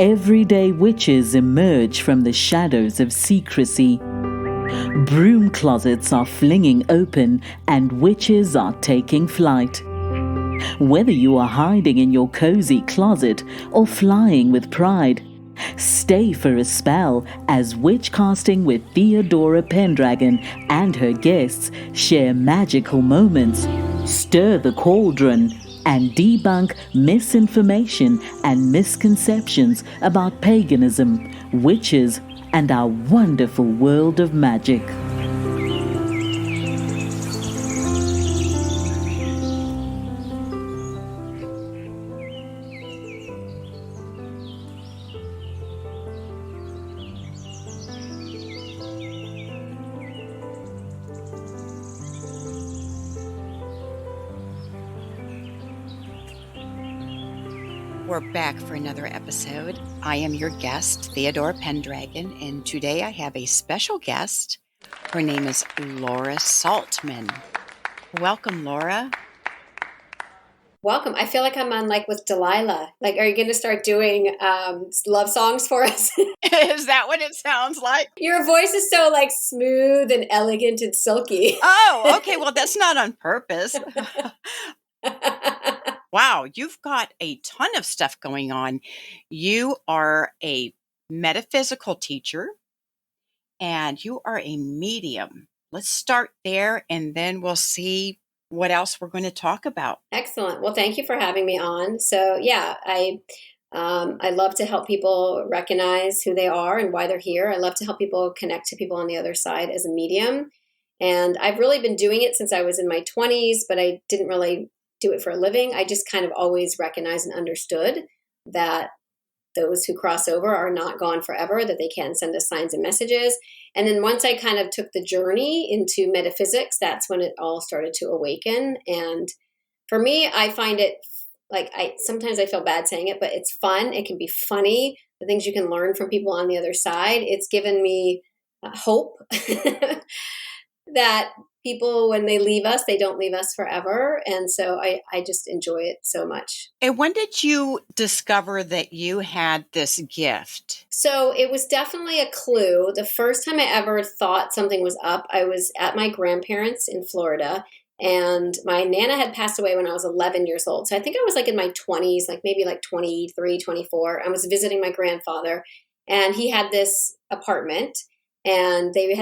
everyday witches emerge from the shadows of secrecy. Broom closets are flinging open and witches are taking flight. Whether you are hiding in your cozy closet or flying with pride, stay for a spell as Witchcasting with Theodora Pendragon and her guests share magical moments, stir the cauldron, and debunk misinformation and misconceptions about paganism, witches, and our wonderful world of magic. We're back for another episode. I am your guest, Theodora Pendragon, and today I have a special guest. Her name is Laura Saltman. Welcome, Laura. Welcome. I feel like I'm on with Delilah. Are you going to start doing love songs for us? Is that what it sounds like? Your voice is so smooth and elegant and silky. Oh, okay. Well, that's not on purpose. Wow, you've got a ton of stuff going on. You are a metaphysical teacher and you are a medium. Let's start there and then we'll see what else we're going to talk about. Excellent. Well, thank you for having me on. So yeah, I love to help people recognize who they are and why they're here. I love to help people connect to people on the other side as a medium. And I've really been doing it since I was in my 20s, but I didn't really do it for a living. I just kind of always recognized and understood that those who cross over are not gone forever, that they can send us signs and messages. And then once I kind of took the journey into metaphysics, that's when it all started to awaken. And for me, I find it sometimes I feel bad saying it, but it's fun. It can be funny. The things you can learn from people on the other side. It's given me hope that people, when they leave us, they don't leave us forever. And so I just enjoy it so much. And when did you discover that you had this gift? So it was definitely a clue. The first time I ever thought something was up, I was at my grandparents' in Florida. And my Nana had passed away when I was 11 years old. So I think I was in my 20s, maybe 23, 24. I was visiting my grandfather and he had this apartment. And they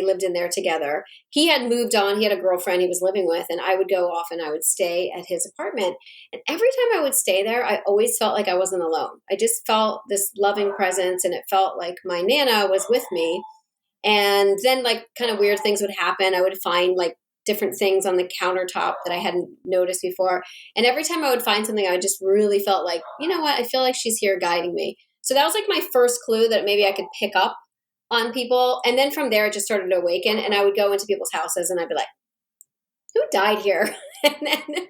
lived in there together. He had moved on. He had a girlfriend he was living with, and I would go off and I would stay at his apartment. And every time I would stay there, I always felt like I wasn't alone. I just felt this loving presence, and it felt like my Nana was with me. And then kind of weird things would happen. I would find different things on the countertop that I hadn't noticed before. And every time I would find something, I just really felt like, you know what? I feel like she's here guiding me. So that was my first clue that maybe I could pick up on people. And then from there, it just started to awaken. And I would go into people's houses and I'd be like, who died here? And then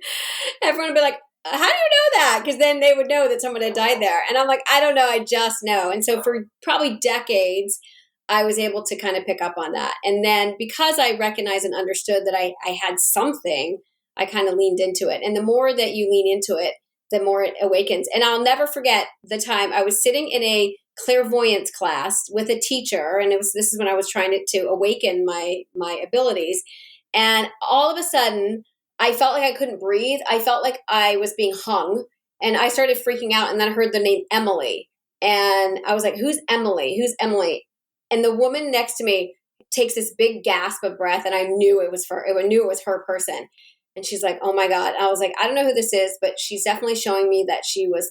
everyone would be like, how do you know that? Because then they would know that someone had died there. And I'm like, I don't know. I just know. And so for probably decades, I was able to kind of pick up on that. And then because I recognized and understood that I had something, I kind of leaned into it. And the more that you lean into it, the more it awakens. And I'll never forget the time I was sitting in a clairvoyance class with a teacher. And this is when I was trying to awaken my abilities. And all of a sudden I felt like I couldn't breathe. I felt like I was being hung and I started freaking out. And then I heard the name Emily and I was like, who's Emily? Who's Emily? And the woman next to me takes this big gasp of breath. And I knew it was her person. And she's like, oh my God. I was like, I don't know who this is, but she's definitely showing me that she was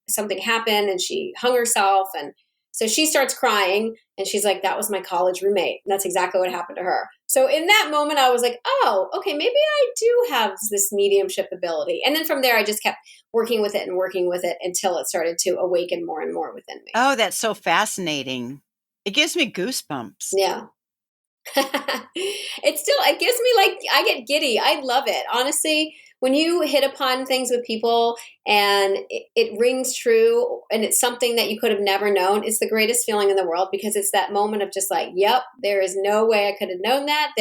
something happened and she hung herself. And so she starts crying and she's like, that was my college roommate. And that's exactly what happened to her. So in that moment, I was like, oh, okay, maybe I do have this mediumship ability. And then from there, I just kept working with it until it started to awaken more and more within me. Oh, that's so fascinating. It gives me goosebumps. Yeah. It gives me I get giddy. I love it. Honestly, when you hit upon things with people and it rings true and it's something that you could have never known, it's the greatest feeling in the world because it's that moment of just yep, there is no way I could have known that.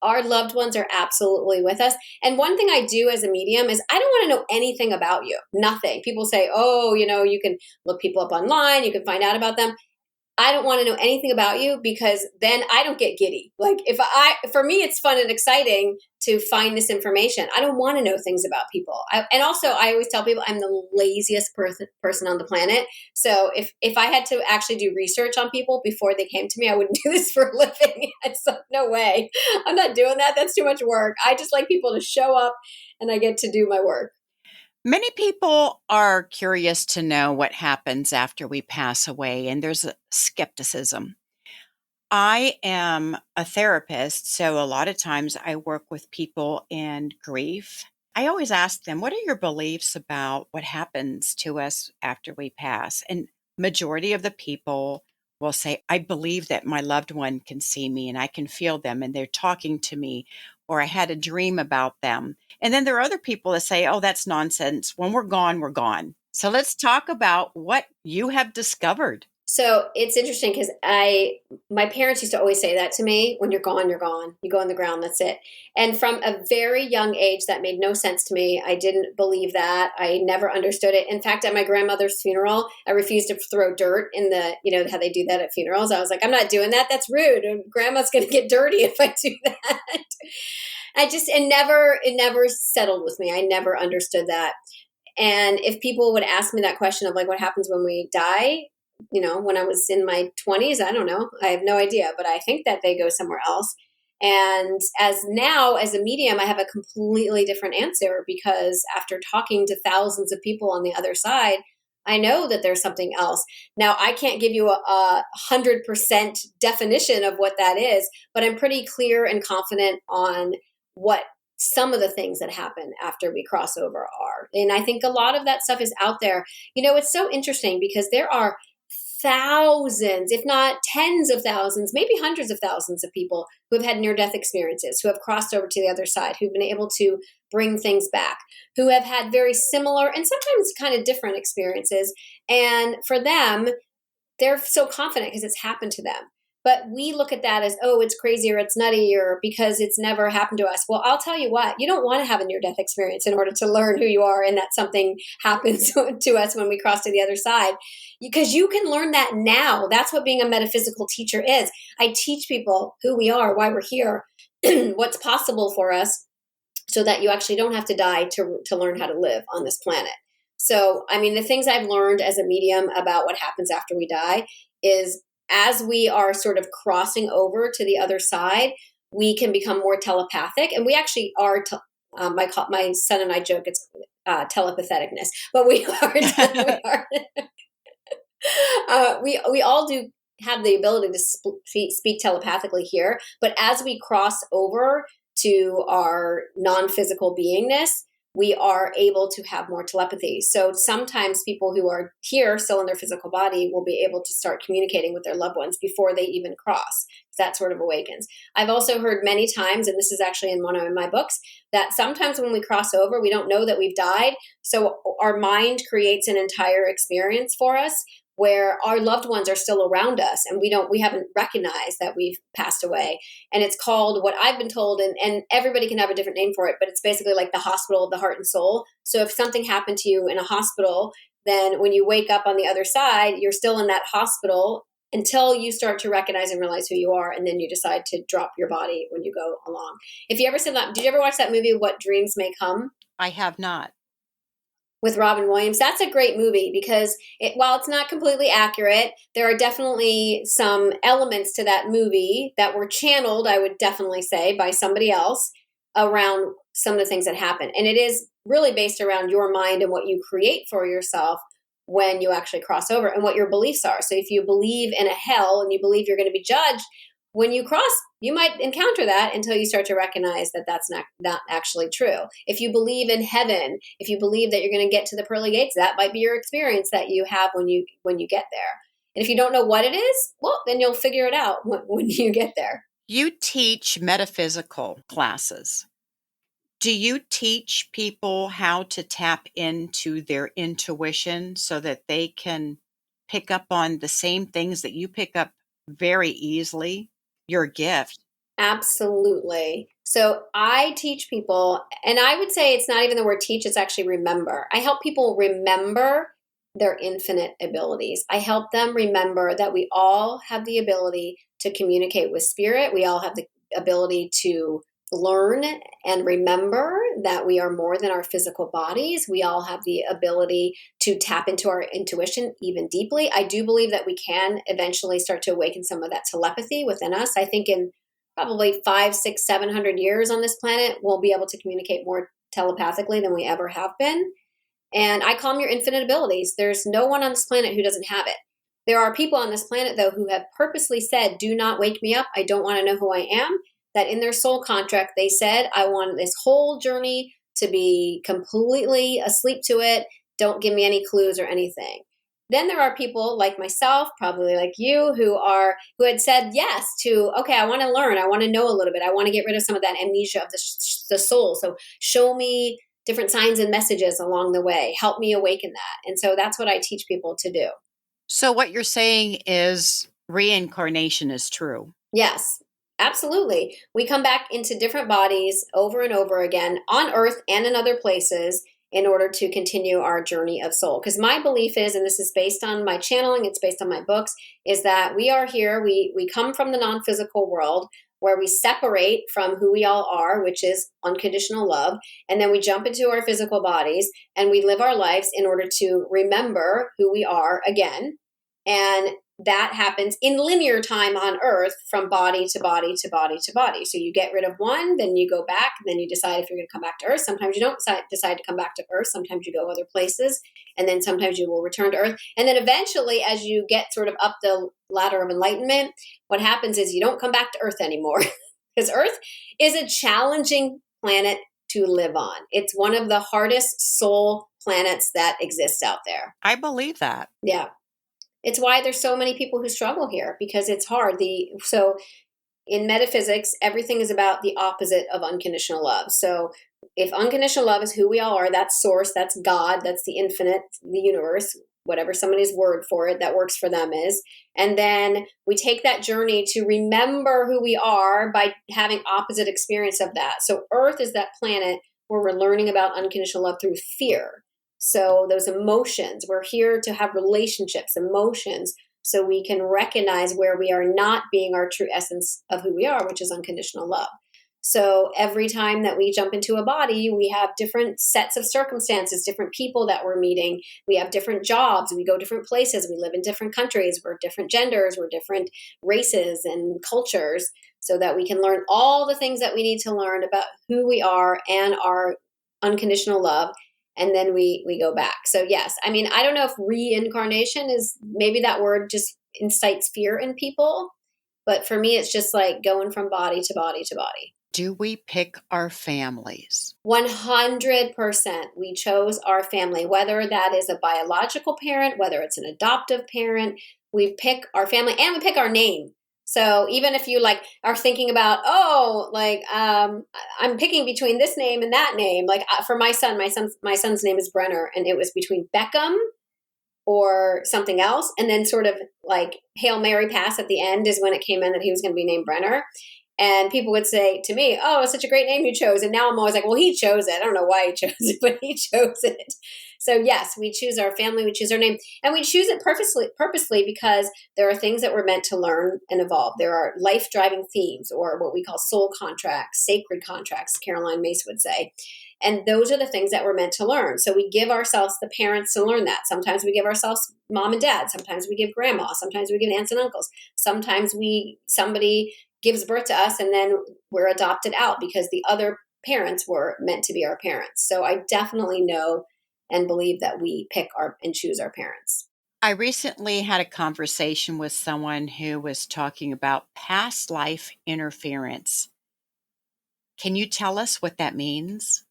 Our loved ones are absolutely with us. And one thing I do as a medium is I don't want to know anything about you. Nothing. People say, oh, you can look people up online, you can find out about them. I don't want to know anything about you because then I don't get giddy. Like for me, it's fun and exciting to find this information. I don't want to know things about people. And also I always tell people I'm the laziest person on the planet. So if I had to actually do research on people before they came to me, I wouldn't do this for a living. It's like, no way. I'm not doing that. That's too much work. I just like people to show up and I get to do my work. Many people are curious to know what happens after we pass away, and there's a skepticism. I am a therapist, so a lot of times I work with people in grief. I always ask them, what are your beliefs about what happens to us after we pass? And majority of the people will say, I believe that my loved one can see me and I can feel them and they're talking to me, or I had a dream about them. And then there are other people that say, oh, that's nonsense. When we're gone, we're gone. So let's talk about what you have discovered. So it's interesting because my parents used to always say that to me, when you're gone, you're gone. You go in the ground, that's it. And from a very young age, that made no sense to me. I didn't believe that. I never understood it. In fact, at my grandmother's funeral, I refused to throw dirt in how they do that at funerals. I was like, I'm not doing that. That's rude. And grandma's going to get dirty if I do that. It never settled with me. I never understood that. And if people would ask me that question of like, what happens when we die? When I was in my 20s, I don't know. I have no idea, but I think that they go somewhere else. And as a medium, I have a completely different answer because after talking to thousands of people on the other side, I know that there's something else. Now, I can't give you a 100% definition of what that is, but I'm pretty clear and confident on what some of the things that happen after we cross over are. And I think a lot of that stuff is out there. It's so interesting because there are thousands, if not tens of thousands, maybe hundreds of thousands of people who have had near-death experiences, who have crossed over to the other side, who've been able to bring things back, who have had very similar and sometimes kind of different experiences. And for them, they're so confident because it's happened to them. But we look at that as, oh, it's crazy or it's nutty or because it's never happened to us. Well, I'll tell you what, you don't want to have a near-death experience in order to learn who you are and that something happens to us when we cross to the other side. Because you can learn that now. That's what being a metaphysical teacher is. I teach people who we are, why we're here, what's possible for us so that you actually don't have to die to learn how to live on this planet. So, the things I've learned as a medium about what happens after we die is as we are sort of crossing over to the other side, we can become more telepathic. And we actually are, my son and I joke, it's telepatheticness, but we we all do have the ability to speak telepathically here. But as we cross over to our non-physical beingness, we are able to have more telepathy. So sometimes people who are here still in their physical body will be able to start communicating with their loved ones before they even cross. That sort of awakens. I've also heard many times, and this is actually in one of my books, that sometimes when we cross over, we don't know that we've died. So our mind creates an entire experience for us where our loved ones are still around us and we haven't recognized that we've passed away. And it's called, what I've been told, and everybody can have a different name for it, but it's basically like the hospital of the heart and soul. So if something happened to you in a hospital, then when you wake up on the other side, you're still in that hospital until you start to recognize and realize who you are. And then you decide to drop your body when you go along. If you ever said that, did you ever watch that movie, What Dreams May Come? I have not. With Robin Williams. That's a great movie because while it's not completely accurate, there are definitely some elements to that movie that were channeled, I would definitely say, by somebody else around some of the things that happen. And it is really based around your mind and what you create for yourself when you actually cross over and what your beliefs are. So if you believe in a hell and you believe you're going to be judged, when you cross, you might encounter that until you start to recognize that that's not actually true. If you believe in heaven, if you believe that you're going to get to the pearly gates, that might be your experience that you have when you get there. And if you don't know what it is, well, then you'll figure it out when you get there. You teach metaphysical classes. Do you teach people how to tap into their intuition so that they can pick up on the same things that you pick up very easily? Your gift. Absolutely. So I teach people, and I would say it's not even the word teach, it's actually remember. I help people remember their infinite abilities. I help them remember that we all have the ability to communicate with spirit. We all have the ability to learn and remember that we are more than our physical bodies. We all have the ability to tap into our intuition even deeply. I do believe that we can eventually start to awaken some of that telepathy within us. I think in probably 5, 6, 700 years on this planet, we'll be able to communicate more telepathically than we ever have been. And I call them your infinite abilities. There's no one on this planet who doesn't have it. There are people on this planet, though, who have purposely said, do not wake me up. I don't want to know who I am. That in their soul contract, they said, I want this whole journey to be completely asleep to it. Don't give me any clues or anything. Then there are people like myself, probably like you, who had said yes to, okay, I want to learn. I want to know a little bit. I want to get rid of some of that amnesia of the soul. So show me different signs and messages along the way. Help me awaken that. And so that's what I teach people to do. So what you're saying is reincarnation is true. Yes, absolutely. We come back into different bodies over and over again on Earth and in other places in order to continue our journey of soul. Because my belief is, and this is based on my channeling, it's based on my books, is that we are here, we come from the non-physical world where we separate from who we all are, which is unconditional love, and then we jump into our physical bodies and we live our lives in order to remember who we are again. And that happens in linear time on Earth from body to body to body to body. So you get rid of one, then you go back, then you decide if you're going to come back to Earth. Sometimes you don't decide to come back to Earth. Sometimes you go other places, and then sometimes you will return to Earth. And then eventually, as you get sort of up the ladder of enlightenment, what happens is you don't come back to Earth anymore because Earth is a challenging planet to live on. It's one of the hardest soul planets that exists out there. I believe that. Yeah. It's why there's so many people who struggle here because it's hard. So in metaphysics, everything is about the opposite of unconditional love. So if unconditional love is who we all are, that's source, that's God, that's the infinite, the universe, whatever somebody's word for it that works for them is. And then we take that journey to remember who we are by having opposite experience of that. So Earth is that planet where we're learning about unconditional love through fear. So those emotions, we're here to have relationships, emotions, so we can recognize where we are not being our true essence of who we are, which is unconditional love. So every time that we jump into a body, we have different sets of circumstances, different people that we're meeting. We have different jobs. We go different places. We live in different countries. We're different genders. We're different races and cultures so that we can learn all the things that we need to learn about who we are and our unconditional love. And then we go back. So yes, I mean, I don't know if reincarnation is, maybe that word just incites fear in people. But for me, it's just like going from body to body to body. Do we pick our families? 100%. We chose our family, whether that is a biological parent, whether it's an adoptive parent. We pick our family and we pick our name. So even if you like are thinking about, I'm picking between this name and that name. Like for my son's name is Brenner, and it was between Beckham or something else. And then sort of like Hail Mary pass at the end is when it came in that he was going to be named Brenner. And people would say to me, oh, it's such a great name you chose. And now I'm always like, well, he chose it. I don't know why he chose it, but he chose it. So yes, we choose our family, we choose our name, and we choose it purposely because there are things that we're meant to learn and evolve. There are life-driving themes, or what we call soul contracts, sacred contracts, Caroline Mace would say. And those are the things that we're meant to learn. So we give ourselves the parents to learn that. Sometimes we give ourselves mom and dad. Sometimes we give grandma. Sometimes we give aunts and uncles. Sometimes somebody gives birth to us and then we're adopted out because the other parents were meant to be our parents. So I definitely know and believe that we pick and choose our parents. I recently had a conversation with someone who was talking about past life interference. Can you tell us what that means?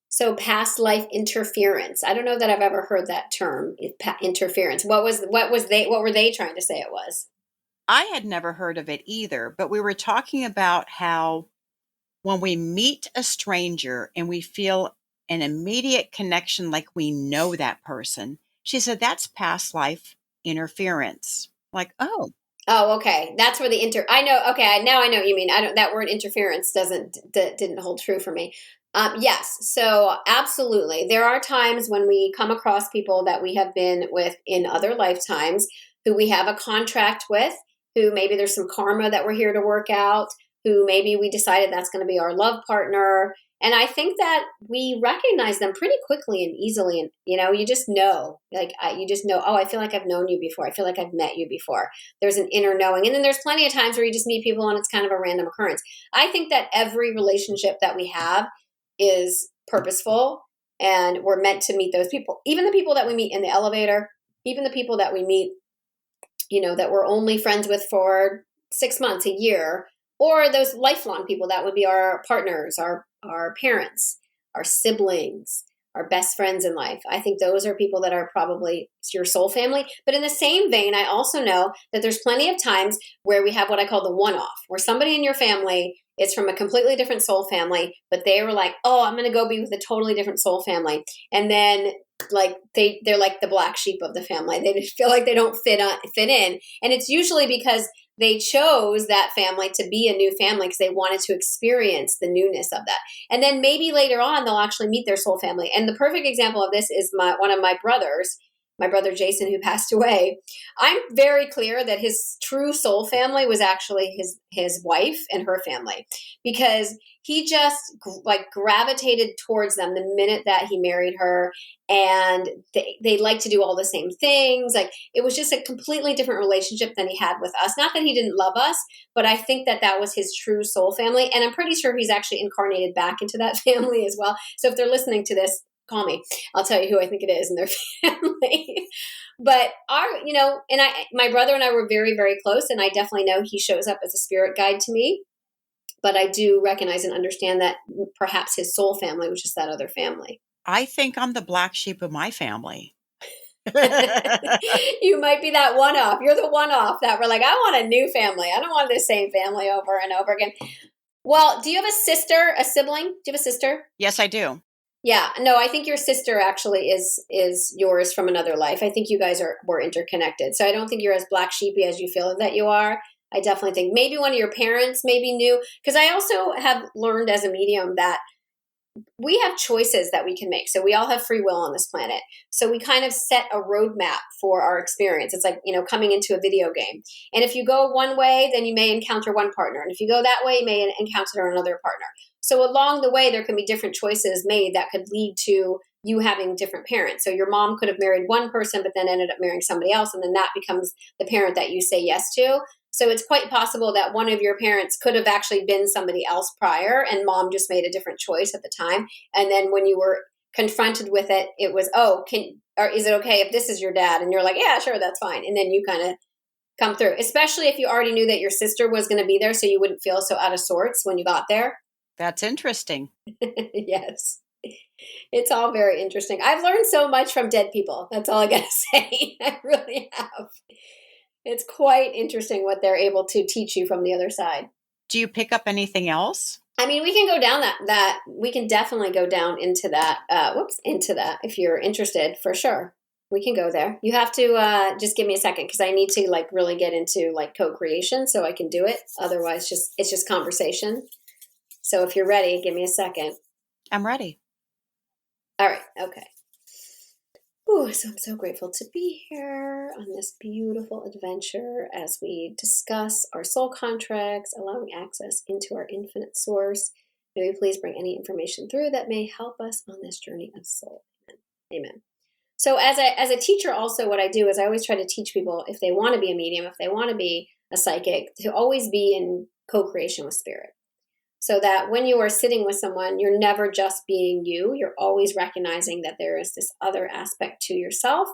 So past life interference. I don't know that I've ever heard that term, interference. What were they trying to say it was? I had never heard of it either, but we were talking about how when we meet a stranger and we feel an immediate connection, like we know that person, she said that's past life interference. Like, oh. Oh, okay. That's where I know. Okay, now I know what you mean. I don't. That word interference didn't hold true for me. Yes. So absolutely, there are times when we come across people that we have been with in other lifetimes, who we have a contract with, who maybe there's some karma that we're here to work out, who maybe we decided that's going to be our love partner. And I think that we recognize them pretty quickly and easily. And, you just know, you just know, oh, I feel like I've known you before. I feel like I've met you before. There's an inner knowing. And then there's plenty of times where you just meet people and it's kind of a random occurrence. I think that every relationship that we have is purposeful, and we're meant to meet those people. Even the people that we meet in the elevator, even the people that we meet, that we're only friends with for 6 months, a year, or those lifelong people that would be our partners, our parents, our siblings, our best friends in life. I think those are people that are probably your soul family. But in the same vein, I also know that there's plenty of times where we have what I call the one-off, where somebody in your family is from a completely different soul family, but they were like, oh, I'm going to go be with a totally different soul family. And then they're like the black sheep of the family. They just feel like they don't fit in. And it's usually because they chose that family to be a new family because they wanted to experience the newness of that. And then maybe later on, they'll actually meet their soul family. And the perfect example of this is one of my brothers, my brother Jason, who passed away. I'm very clear that his true soul family was actually his wife and her family, because he just gravitated towards them the minute that he married her. And they like to do all the same things. Like, it was just a completely different relationship than he had with us. Not that he didn't love us, but I think that was his true soul family. And I'm pretty sure he's actually incarnated back into that family as well. So if they're listening to this, call me. I'll tell you who I think it is in their family. But my brother and I were very, very close. And I definitely know he shows up as a spirit guide to me. But I do recognize and understand that perhaps his soul family was just that other family. I think I'm the black sheep of my family. You might be that one-off. You're the one-off that we're like, I want a new family. I don't want the same family over and over again. Well, do you have a sibling? Do you have a sister? Yes, I do. Yeah, no, I think your sister actually is yours from another life. I think you guys were interconnected. So I don't think you're as black sheepy as you feel that you are. I definitely think maybe one of your parents maybe knew, because I also have learned as a medium that we have choices that we can make. So we all have free will on this planet. So we kind of set a roadmap for our experience. It's like, coming into a video game. And if you go one way, then you may encounter one partner. And if you go that way, you may encounter another partner. So along the way, there can be different choices made that could lead to you having different parents. So your mom could have married one person, but then ended up marrying somebody else. And then that becomes the parent that you say yes to. So it's quite possible that one of your parents could have actually been somebody else prior, and mom just made a different choice at the time. And then when you were confronted with it, it was, is it okay if this is your dad? And you're like, yeah, sure, that's fine. And then you kind of come through, especially if you already knew that your sister was going to be there, so you wouldn't feel so out of sorts when you got there. That's interesting. Yes. It's all very interesting. I've learned so much from dead people. That's all I got to say. I really have. It's quite interesting what they're able to teach you from the other side. Do you pick up anything else? I mean, we can go down that we can definitely go down into that, into that if you're interested, for sure. We can go there. You have to just give me a second, because I need to really get into co-creation so I can do it. Otherwise, it's just conversation. So if you're ready, give me a second. I'm ready. All right. Okay. Ooh, so I'm so grateful to be here on this beautiful adventure as we discuss our soul contracts, allowing access into our infinite source. May we please bring any information through that may help us on this journey of soul. Amen. Amen. So as a teacher, also what I do is I always try to teach people, if they want to be a medium, if they want to be a psychic, to always be in co-creation with spirit. So that when you are sitting with someone, you're never just being you. You're always recognizing that there is this other aspect to yourself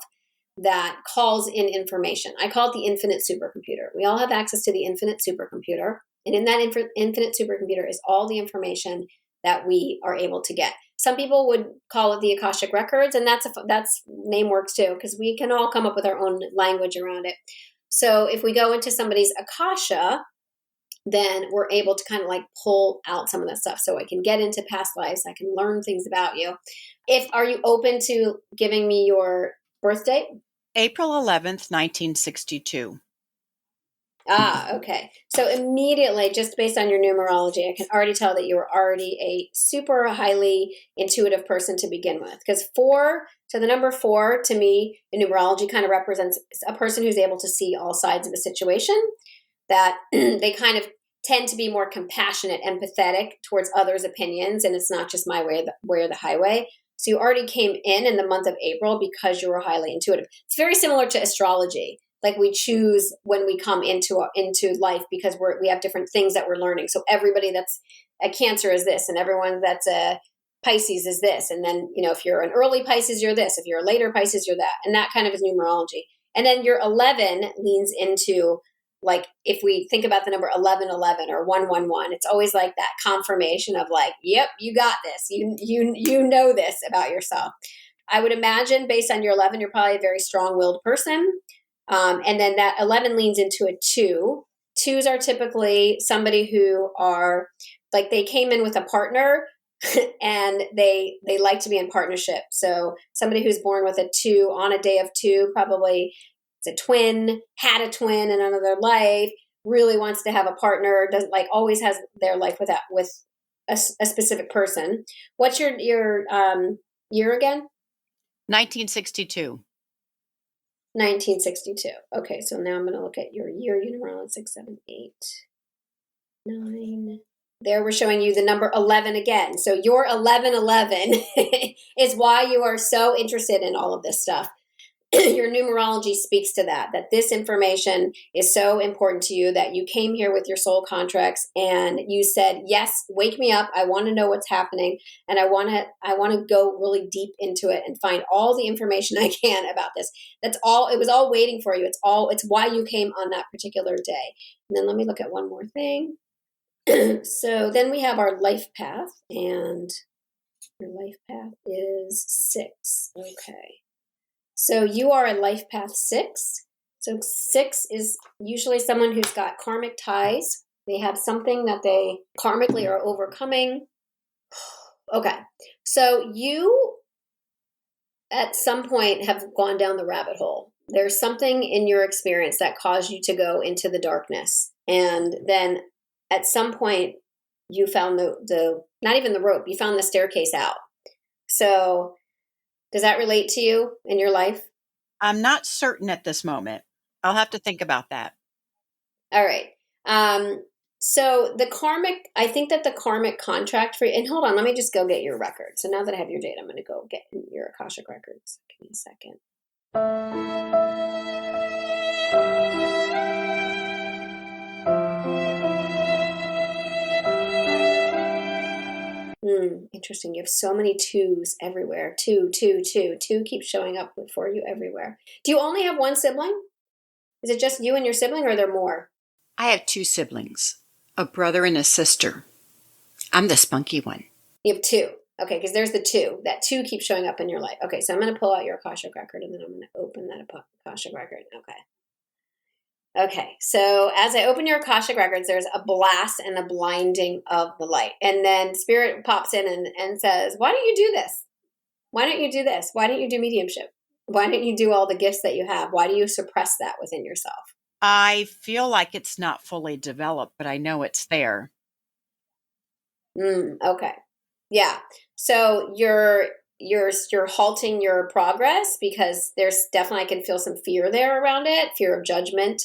that calls in information. I call it the infinite supercomputer. We all have access to the infinite supercomputer. And in that infinite supercomputer is all the information that we are able to get. Some people would call it the Akashic records, and that's name works too, because we can all come up with our own language around it. So if we go into somebody's Akasha, then we're able to kind of pull out some of that stuff. So I can get into past lives. I can learn things about you. Are you open to giving me your birth date? April 11th, 1962. Okay. So immediately, just based on your numerology, I can already tell that you are already a super highly intuitive person to begin with. Because the number 4 to me in numerology kind of represents a person who's able to see all sides of a situation, that they kind of tend to be more compassionate, empathetic towards others' opinions. And it's not just my way or the highway. So you already came in the month of April because you were highly intuitive. It's very similar to astrology. Like we choose when we come into life because we have different things that we're learning. So everybody that's a Cancer is this, and everyone that's a Pisces is this. And then, if you're an early Pisces, you're this. If you're a later Pisces, you're that. And that kind of is numerology. And then your 11 leans into, like, if we think about the number 1111 or 111, it's always like that confirmation of like, yep, you got this. You know this about yourself. I would imagine based on your 11, you're probably a very strong-willed person. And then that 11 leans into a 2. 2s are typically somebody who are like, they came in with a partner and they like to be in partnership. So somebody who's born with a 2 on a day of 2, probably it's a twin, had a twin in another life, really wants to have a partner, doesn't like always has their life with a specific person. What's your year again? 1962. 1962. Okay, so now I'm going to look at your year numerology 6, 7, 8, 9. There we're showing you the number 11 again. So your 1111 is why you are so interested in all of this stuff. Your numerology speaks to that this information is so important to you that you came here with your soul contracts and you said, yes, wake me up. I want to know what's happening. And I want to go really deep into it and find all the information I can about this. That's all. It was all waiting for you. It's why you came on that particular day. And then let me look at one more thing. So then we have our life path, and your life path is 6. Okay. So you are a life path 6. So 6 is usually someone who's got karmic ties. They have something that they karmically are overcoming. Okay. So you at some point have gone down the rabbit hole. There's something in your experience that caused you to go into the darkness. And then at some point you found the not even the rope, you found the staircase out. So does that relate to you in your life? I'm not certain at this moment. I'll have to think about that. All right. So I think that the karmic contract for you, and hold on, let me just go get your record. So now that I have your date, I'm going to go get your Akashic records. Give me a second. Interesting. You have so many 2s everywhere. 2 keeps showing up for you everywhere. Do you only have one sibling? Is it just you and your sibling, or are there more? I have 2 siblings, a brother and a sister. I'm the spunky one. You have 2. Okay, because there's the 2. That 2 keeps showing up in your life. Okay, so I'm going to pull out your Akashic record, and then I'm going to open that Akashic record. Okay, so as I open your Akashic records, there's a blast and a blinding of the light. And then Spirit pops in and says, why don't you do this? Why don't you do this? Why don't you do mediumship? Why don't you do all the gifts that you have? Why do you suppress that within yourself? I feel like it's not fully developed, but I know it's there. Okay. Yeah. So you're halting your progress because there's definitely, I can feel some fear there around it, fear of judgment,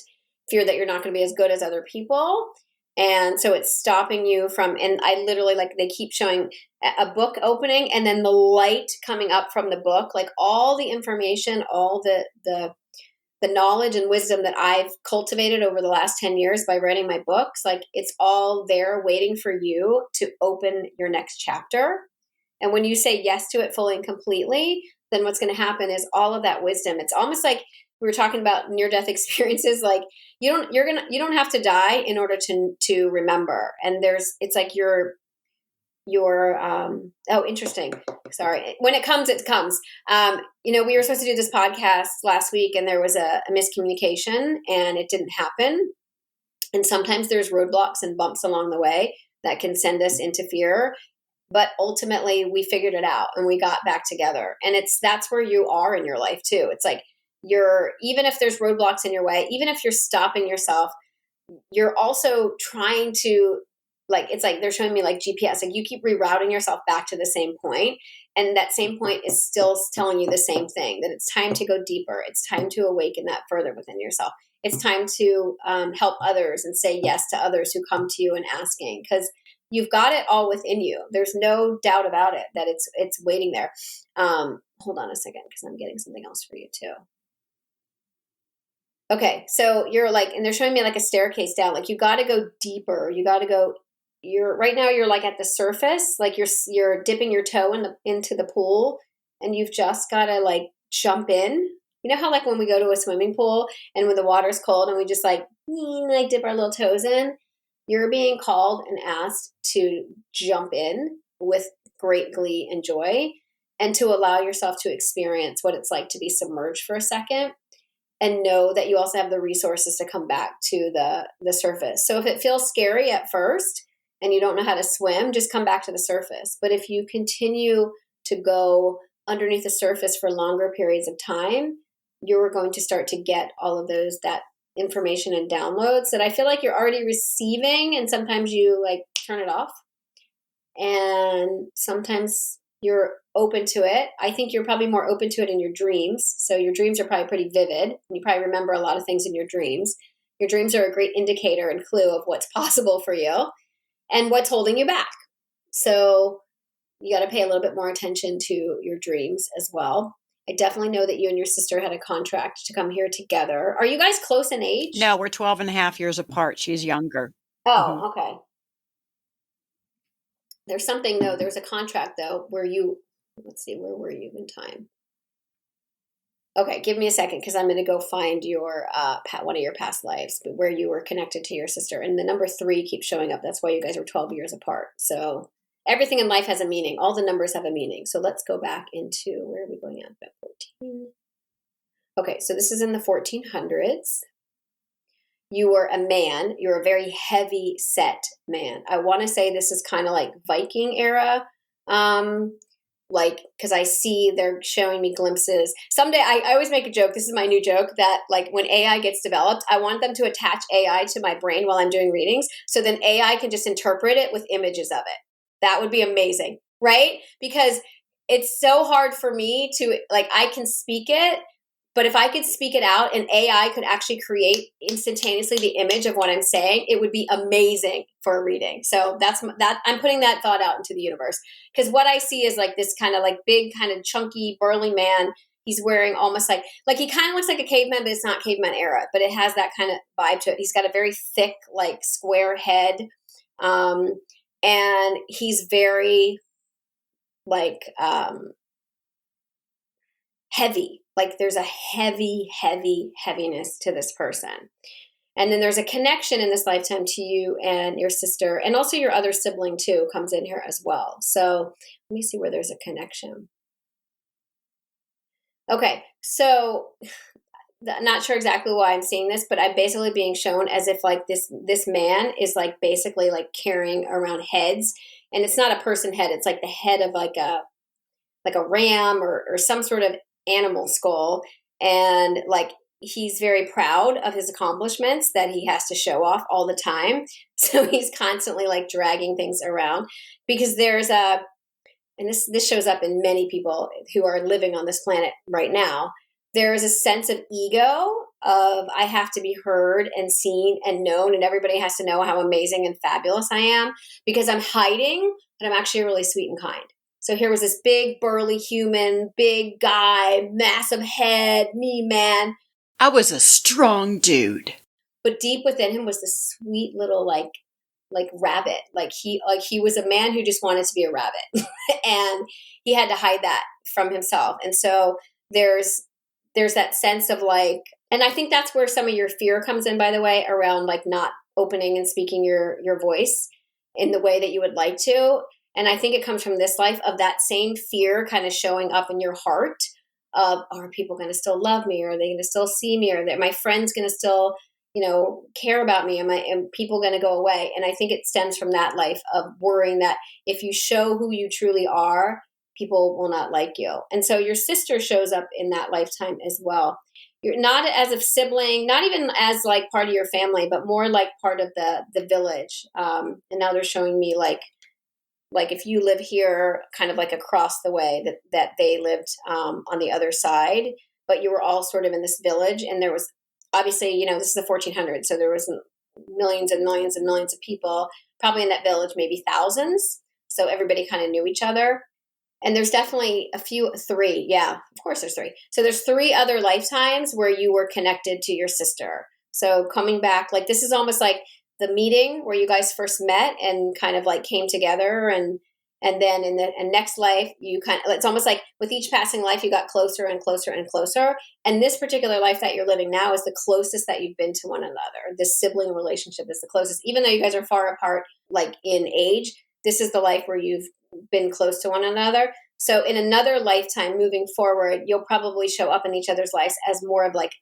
fear that you're not going to be as good as other people. And so it's stopping you from, and I literally, like, they keep showing a book opening and then the light coming up from the book, like all the information, all the knowledge and wisdom that I've cultivated over the last 10 years by writing my books, like it's all there waiting for you to open your next chapter. And when you say yes to it fully and completely, then what's going to happen is all of that wisdom. It's almost like we were talking about near-death experiences. Like you don't have to die in order to remember. And it's like oh, interesting. Sorry. When it comes, it comes. We were supposed to do this podcast last week and there was a miscommunication and it didn't happen. And sometimes there's roadblocks and bumps along the way that can send us into fear. But ultimately we figured it out and we got back together. And that's where you are in your life too. It's like even if there's roadblocks in your way, even if you're stopping yourself, you're also trying to, like, it's like they're showing me like GPS, like you keep rerouting yourself back to the same point, and that same point is still telling you the same thing, that it's time to go deeper. It's time to awaken that further within yourself. It's time to help others and say yes to others who come to you and asking, because you've got it all within you. There's no doubt about it that it's waiting there. Hold on a second, because I'm getting something else for you too. Okay, so you're like, and they're showing me like a staircase down. Like you got to go deeper. You got to go. You're right now. You're like at the surface. Like you're dipping your toe into the pool, and you've just got to like jump in. You know how like when we go to a swimming pool and when the water's cold and we just like dip our little toes in. You're being called and asked to jump in with great glee and joy, and to allow yourself to experience what it's like to be submerged for a second. And know that you also have the resources to come back to the surface. So if it feels scary at first and you don't know how to swim, just come back to the surface. But if you continue to go underneath the surface for longer periods of time, you're going to start to get all of that information and downloads that I feel like you're already receiving. And sometimes you like turn it off. And sometimes you're open to it. I think you're probably more open to it in your dreams. So your dreams are probably pretty vivid. And you probably remember a lot of things in your dreams. Your dreams are a great indicator and clue of what's possible for you and what's holding you back. So you got to pay a little bit more attention to your dreams as well. I definitely know that you and your sister had a contract to come here together. Are you guys close in age? No, we're 12 and a half years apart. She's younger. Oh, okay. There's something, though. There's a contract, though, where you, let's see, where were you in time? Okay, give me a second, because I'm going to go find your one of your past lives, but where you were connected to your sister. And the number 3 keeps showing up. That's why you guys are 12 years apart. So everything in life has a meaning. All the numbers have a meaning. So let's go back into, where are we going at? 14. Okay, so this is in the 1400s. You were a man. You're a very heavy set man. I want to say this is kind of like Viking era. Like, because I see they're showing me glimpses. Someday, I always make a joke. This is my new joke, that like when AI gets developed, I want them to attach AI to my brain while I'm doing readings. So then AI can just interpret it with images of it. That would be amazing, right? Because it's so hard for me to, like, I can speak it, but if I could speak it out and AI could actually create instantaneously the image of what I'm saying, it would be amazing for a reading. So that I'm putting that thought out into the universe, because what I see is like this kind of like big, kind of chunky, burly man. He's wearing almost like he kind of looks like a caveman, but it's not caveman era, but it has that kind of vibe to it. He's got a very thick, like square head. And he's very like heavy. Like there's a heaviness to this person. And then there's a connection in this lifetime to you and your sister, and also your other sibling too comes in here as well. So let me see where there's a connection. Okay, so not sure exactly why I'm seeing this, but I'm basically being shown as if like this man is like basically like carrying around heads, and it's not a person head. It's like the head of like a ram or some sort of animal skull, and like he's very proud of his accomplishments that he has to show off all the time. So he's constantly like dragging things around, because there's and this shows up in many people who are living on this planet right now. There is a sense of ego of I have to be heard and seen and known, and everybody has to know how amazing and fabulous I am, because I'm hiding, but I'm actually really sweet and kind. So here was this big, burly human, big guy, massive head, me man. I was a strong dude. But deep within him was this sweet little like rabbit. Like he was a man who just wanted to be a rabbit. And he had to hide that from himself. And so there's that sense of like, and I think that's where some of your fear comes in, by the way, around like not opening and speaking your voice in the way that you would like to. And I think it comes from this life of that same fear kind of showing up in your heart of, are people going to still love me? Are they going to still see me? Are my friends going to still, care about me? Am people going to go away? And I think it stems from that life of worrying that if you show who you truly are, people will not like you. And so your sister shows up in that lifetime as well. You're not as a sibling, not even as like part of your family, but more like part of the village. And now they're showing me like if you live here, kind of like across the way that they lived on the other side, but you were all sort of in this village, and there was obviously, this is the 1400s, so there was millions and millions and millions of people, probably in that village, maybe thousands. So everybody kind of knew each other. And there's definitely three. Yeah, of course there's three. So there's 3 other lifetimes where you were connected to your sister. So coming back, like this is almost like the meeting where you guys first met and kind of like came together, and then in the next life it's almost like with each passing life you got closer and closer and closer. And this particular life that you're living now is the closest that you've been to one another. This sibling relationship is the closest, even though you guys are far apart, like in age. This is the life where you've been close to one another. So in another lifetime moving forward, you'll probably show up in each other's lives as more of like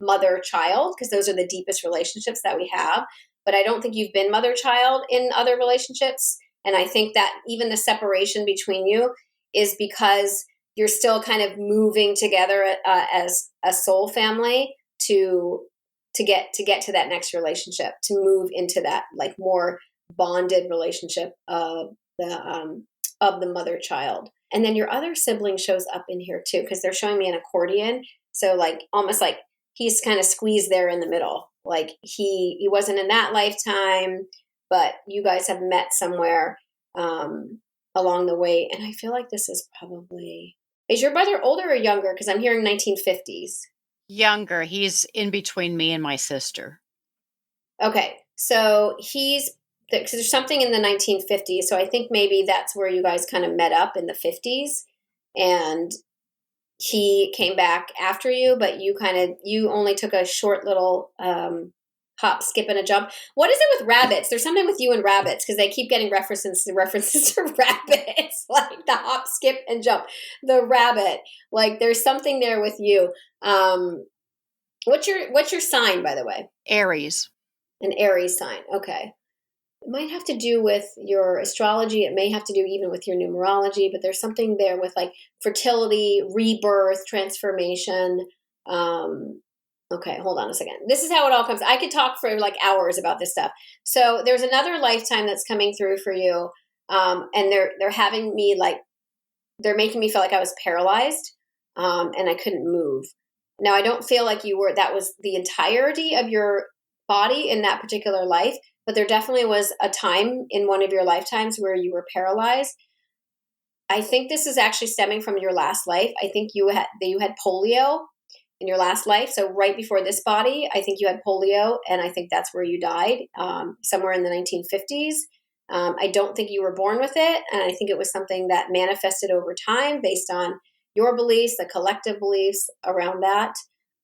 mother-child, because those are the deepest relationships that we have. But I don't think you've been mother-child in other relationships. And I think that even the separation between you is because you're still kind of moving together as a soul family to get to that next relationship, to move into that like more bonded relationship of the mother-child. And then your other sibling shows up in here too, because they're showing me an accordion. So like almost like he's kind of squeezed there in the middle. Like he wasn't in that lifetime, but you guys have met somewhere along the way. And I feel like this is your brother older or younger? Because I'm hearing 1950s. Younger. He's in between me and my sister. Okay. So because there's something in the 1950s. So I think maybe that's where you guys kind of met up in the 50s. And he came back after you, but you only took a short little hop, skip, and a jump. What is it with rabbits? There's something with you and rabbits, because they keep getting references to rabbits, like the hop, skip, and jump. The rabbit, like there's something there with you. What's your sign, by the way? Aries. An Aries sign. Okay. It might have to do with your astrology. It may have to do even with your numerology, but there's something there with like fertility, rebirth, transformation. Okay, hold on a second. This is how it all comes. I could talk for like hours about this stuff. So there's another lifetime that's coming through for you. And they're having me like, they're making me feel like I was paralyzed, and I couldn't move. Now I don't feel like that was the entirety of your body in that particular life, but there definitely was a time in one of your lifetimes where you were paralyzed. I think this is actually stemming from your last life. I think you had polio in your last life. So right before this body, I think you had polio, and I think that's where you died, somewhere in the 1950s. I don't think you were born with it, and I think it was something that manifested over time based on your beliefs, the collective beliefs around that.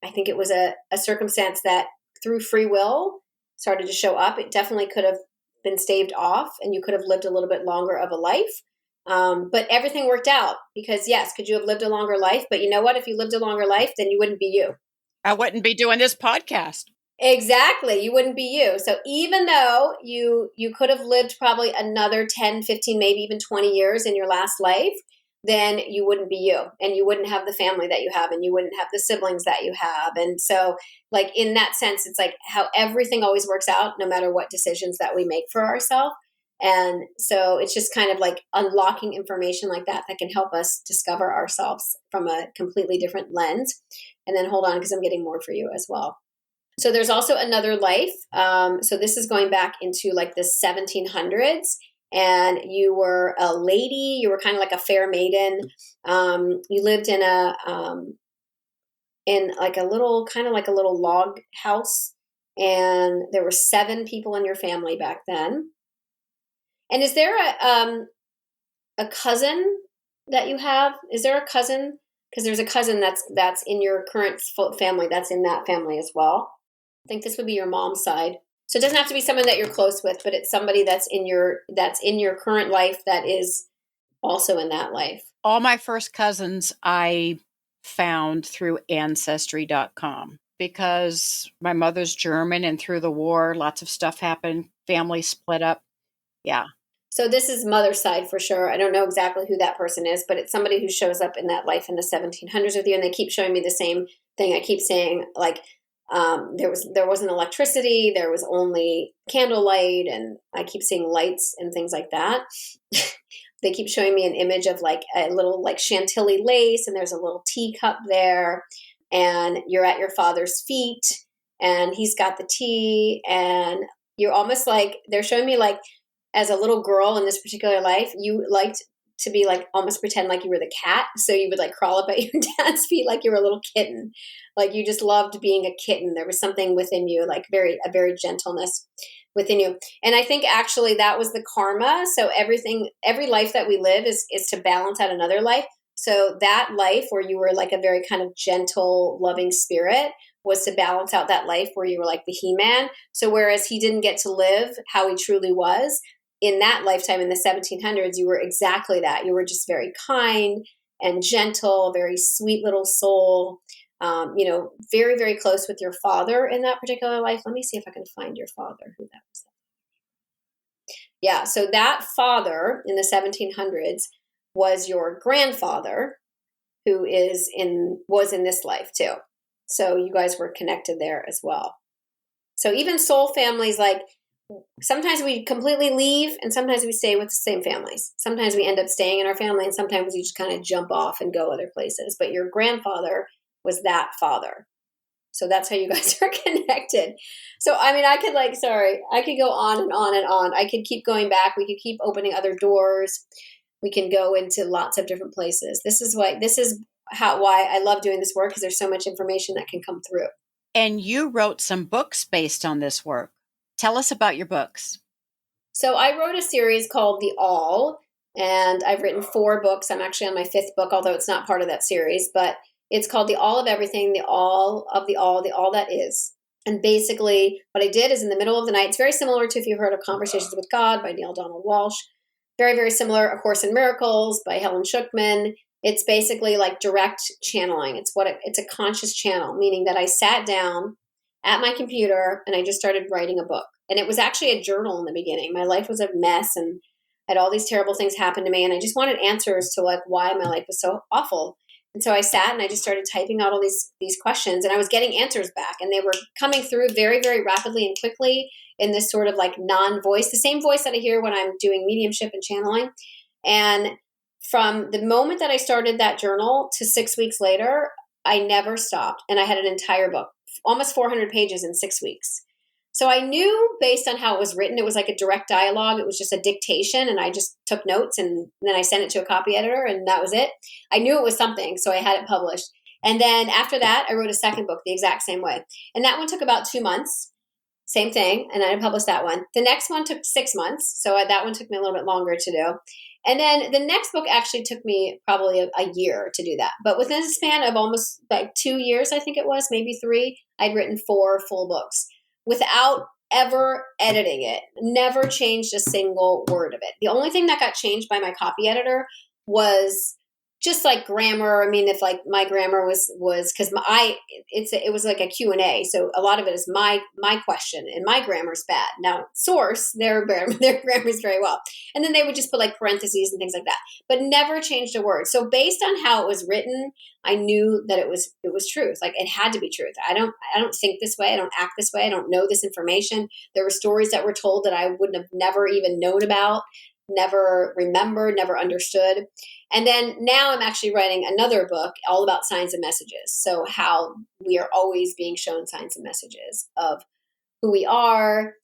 I think it was a circumstance that through free will started to show up. It definitely could have been staved off, and you could have lived a little bit longer of a life. But everything worked out because, yes, could you have lived a longer life? But you know what? If you lived a longer life, then you wouldn't be you. I wouldn't be doing this podcast. Exactly. You wouldn't be you. So even though you could have lived probably another 10, 15, maybe even 20 years in your last life, then you wouldn't be you, and you wouldn't have the family that you have, and you wouldn't have the siblings that you have. And so like in that sense, it's like how everything always works out no matter what decisions that we make for ourselves. And so it's just kind of like unlocking information like that can help us discover ourselves from a completely different lens. And then hold on, because I'm getting more for you as well. So there's also another life. So this is going back into like the 1700s. And you were a lady, you were kind of like a fair maiden. You lived in like a little, kind of like a little log house. And there were 7 people in your family back then. And is there a cousin that you have? Is there a cousin? Because there's a cousin that's in your current family, that's in that family as well. I think this would be your mom's side. So it doesn't have to be someone that you're close with, but it's somebody that's in your current life that is also in that life. All my first cousins I found through Ancestry.com because my mother's German, and through the war, lots of stuff happened. Family split up. Yeah. So this is mother's side for sure. I don't know exactly who that person is, but it's somebody who shows up in that life in the 1700s with you, and they keep showing me the same thing. I keep saying, like, there wasn't electricity, there was only candlelight, and I keep seeing lights and things like that. They keep showing me an image of like a little like Chantilly lace, and there's a little teacup there, and you're at your father's feet, and he's got the tea, and you're almost like, they're showing me like, as a little girl in this particular life, you liked to be like, almost pretend like you were the cat. So you would like crawl up at your dad's feet like you were a little kitten. Like you just loved being a kitten. There was something within you, like a very gentleness within you. And I think actually that was the karma. So every life that we live is to balance out another life. So that life where you were like a very kind of gentle, loving spirit was to balance out that life where you were like the He-Man. So whereas he didn't get to live how he truly was, in that lifetime in the 1700s, you were exactly that. You were just very kind and gentle, very sweet little soul, very, very close with your father in that particular life. Let me see if I can find your father, who that was. Yeah, so that father in the 1700s was your grandfather, who was in this life too. So you guys were connected there as well. So even soul families, like, sometimes we completely leave and sometimes we stay with the same families. Sometimes we end up staying in our family and sometimes we just kind of jump off and go other places. But your grandfather was that father. So that's how you guys are connected. So, I memean, I could go on and on and on. I could keep going back. We could keep opening other doors. We can go into lots of different places. This is why I love doing this work, because there's so much information that can come through. And you wrote some books based on this work. Tell us about your books. So I wrote a series called The All, and I've written 4 books. I'm actually on my 5th book, although it's not part of that series, but it's called The All of Everything, The All of the All That Is. And basically what I did is, in the middle of the night, it's very similar to, if you've heard of Conversations with God by Neil Donald Walsh, very, very similar, A Course in Miracles by Helen Schuckman. It's basically like direct channeling. It's a conscious channel, meaning that I sat down at my computer and I just started writing a book. And it was actually a journal in the beginning. My life was a mess and I had all these terrible things happen to me. And I just wanted answers to like why my life was so awful. And so I sat and I just started typing out all these questions, and I was getting answers back, and they were coming through very, very rapidly and quickly in this sort of like non-voice, the same voice that I hear when I'm doing mediumship and channeling. And from the moment that I started that journal to 6 weeks later, I never stopped. And I had an entire book, almost 400 pages in 6 weeks. So I knew, based on how it was written, it was like a direct dialogue. It was just a dictation, and I just took notes, and then I sent it to a copy editor, and that was it. I knew it was something, so I had it published. And then after that, I wrote a second book the exact same way. And that one took about 2 months, same thing, and I published that one. The next one took 6 months, so that one took me a little bit longer to do. And then the next book actually took me probably a year to do that. But within a span of almost like 2 years, I think it was, maybe 3, I'd written 4 full books without ever editing it. Never changed a single word of it. The only thing that got changed by my copy editor was just like grammar. I mean, if like my grammar was because it was like a Q&A, so a lot of it is my question, and my grammar's bad. Now, source, their grammar is very well, and then they would just put like parentheses and things like that, but never changed a word. So based on how it was written, I knew that it was truth. Like, it had to be truth. I don't think this way. I don't act this way. I don't know this information. There were stories that were told that I wouldn't have never even known about, never remembered, never understood. And then now I'm actually writing another book all about signs and messages. So how we are always being shown signs and messages of who we are,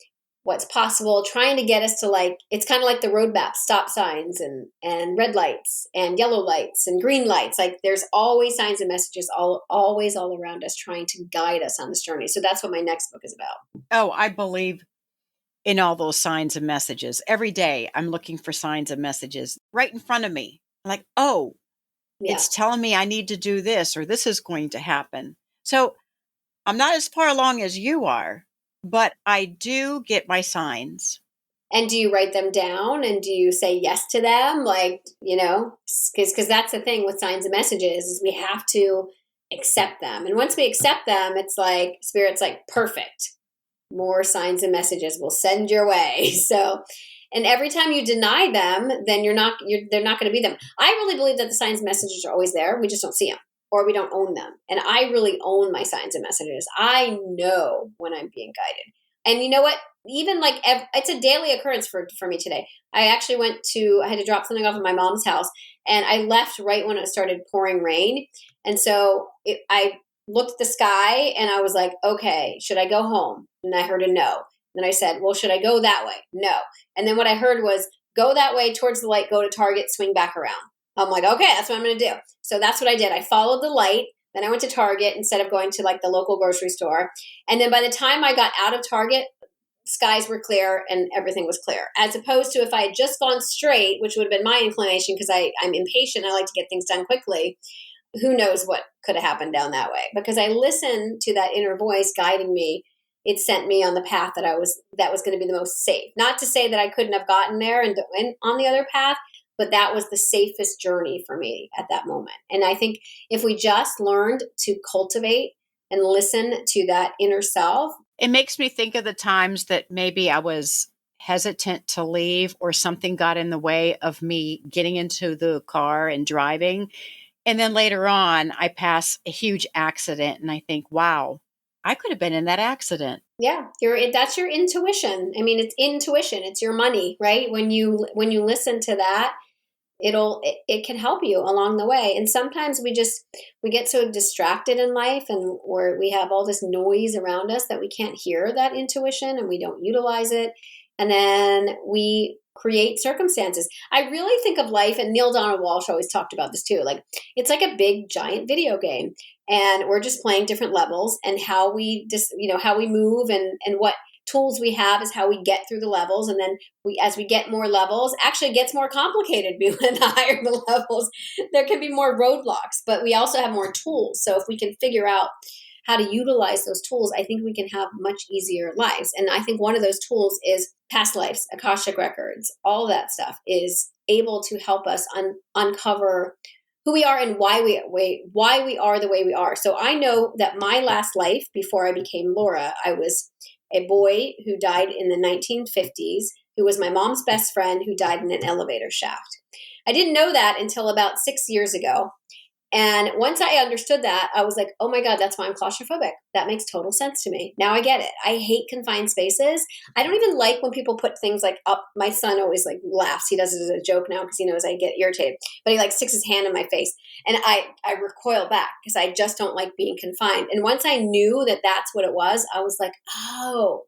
what's possible, trying to get us to like, it's kind of like the road map, stop signs and red lights and yellow lights and green lights. Like, there's always signs and messages always all around us, trying to guide us on this journey. So that's what my next book is about. Oh, I believe in all those signs and messages. Every day I'm looking for signs and messages right in front of me. Like, oh, Yeah. It's telling me I need to do this, or this is going to happen. So I'm not as far along as you are, but I do get my signs. And do you write them down, and do you say yes to them? Like, because that's the thing with signs and messages, is we have to accept them. And once we accept them, it's like Spirit's like, perfect. More signs and messages will send your way. So, And every time you deny them, then they're not going to be them. I really believe that the signs and messages are always there. We just don't see them, or we don't own them. And I really own my signs and messages. I know when I'm being guided. And you know what? Even like it's a daily occurrence for me today. I actually I had to drop something off at my mom's house, and I left right when it started pouring rain. And so I looked at the sky and I was like, okay, should I go home? And I heard a no. Then I said, well, should I go that way? No. And then what I heard was, go that way towards the light, go to Target, swing back around. I'm like, okay, that's what I'm going to do. So that's what I did. I followed the light. Then I went to Target instead of going to like the local grocery store. And then by the time I got out of Target, skies were clear and everything was clear. As opposed to if I had just gone straight, which would have been my inclination because I'm impatient. I like to get things done quickly. Who knows what could have happened down that way? Because I listened to that inner voice guiding me. It sent me on the path that was going to be the most safe. Not to say that I couldn't have gotten there and on the other path, but that was the safest journey for me at that moment. And I think if we just learned to cultivate and listen to that inner self. It makes me think of the times that maybe I was hesitant to leave or something got in the way of me getting into the car and driving. And then later on, I pass a huge accident and I think, wow, I could have been in that accident. Yeah, that's your intuition. I mean, it's intuition. It's your money, right? When you listen to that, it can help you along the way. And sometimes we get so distracted in life and we have all this noise around us that we can't hear that intuition and we don't utilize it. And then we create circumstances. I really think of life, and Neil Donald Walsh always talked about this too. Like, it's like a big giant video game, and we're just playing different levels, and how we how we move and what tools we have is how we get through the levels. And then as we get more levels, actually it gets more complicated. The higher the levels, there can be more roadblocks, but we also have more tools. So if we can figure out how to utilize those tools, I think we can have much easier lives. And I think one of those tools is past lives, Akashic records, all that stuff is able to help us uncover who we are and why we are the way we are. So I know that my last life before I became Laura, I was a boy who died in the 1950s, who was my mom's best friend, who died in an elevator shaft. I didn't know that until about 6 years ago. And once I understood that, I was like, oh my God, that's why I'm claustrophobic. That makes total sense to me. Now I get it. I hate confined spaces. I don't even like when people put things like up. My son always like laughs. He does it as a joke now because he knows I get irritated. But he like sticks his hand in my face. And I recoil back because I just don't like being confined. And once I knew that that's what it was, I was like, oh,